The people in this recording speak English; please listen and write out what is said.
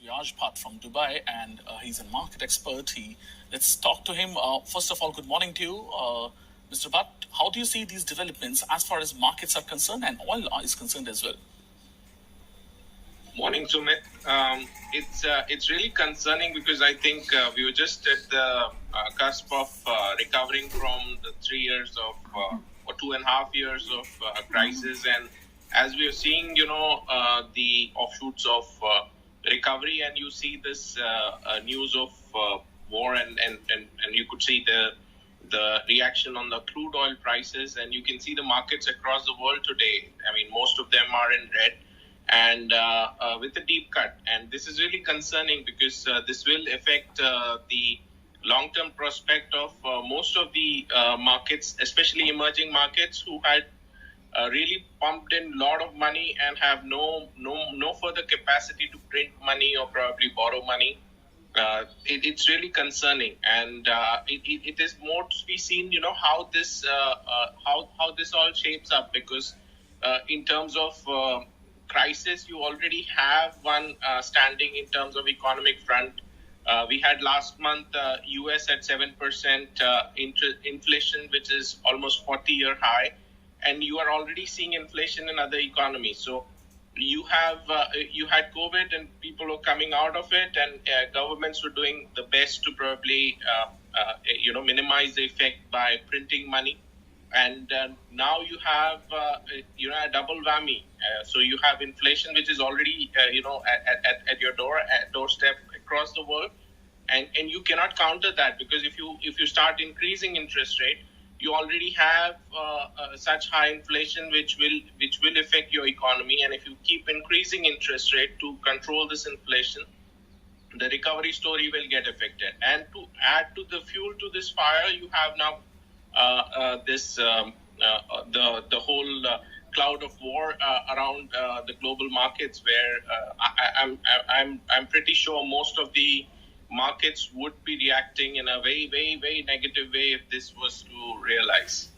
Yaj Bhatt from Dubai, and he's a market expert. Let's talk to him. First of all, good morning to you, Mr. Bhatt. How do you see these developments as far as markets are concerned and oil is concerned as well? Morning, Sumit. It's really concerning because I think we were just at the cusp of recovering from the 3 years of or 2.5 years of crisis, and as we are seeing, the offshoots of recovery, and you see this news of war, and you could see the reaction on the crude oil prices, and you can see the markets across the world today. I mean, most of them are in red and with a deep cut. And this is really concerning because this will affect the long-term prospect of most of the markets, especially emerging markets, who had really pumped in a lot of money and have no further capacity to print money or probably borrow money. It's really concerning, and it is more to be seen, how this all shapes up, because in terms of crisis, you already have one standing in terms of economic front. We had last month US at 7% inflation, which is almost 40-year high, and you are already seeing inflation in other economies. So you had COVID, and people were coming out of it, and governments were doing the best to probably minimize the effect by printing money. And now you have a double whammy. So you have inflation, which is already at your doorstep across the world, and you cannot counter that, because if you start increasing interest rate, you already have such high inflation, which will affect your economy. And if you keep increasing interest rate to control this inflation, the recovery story will get affected. And to add to the fuel to this fire, you have now the whole cloud of war around the global markets, where I'm pretty sure most of the markets would be reacting in a very, very, very negative way if this was to realize.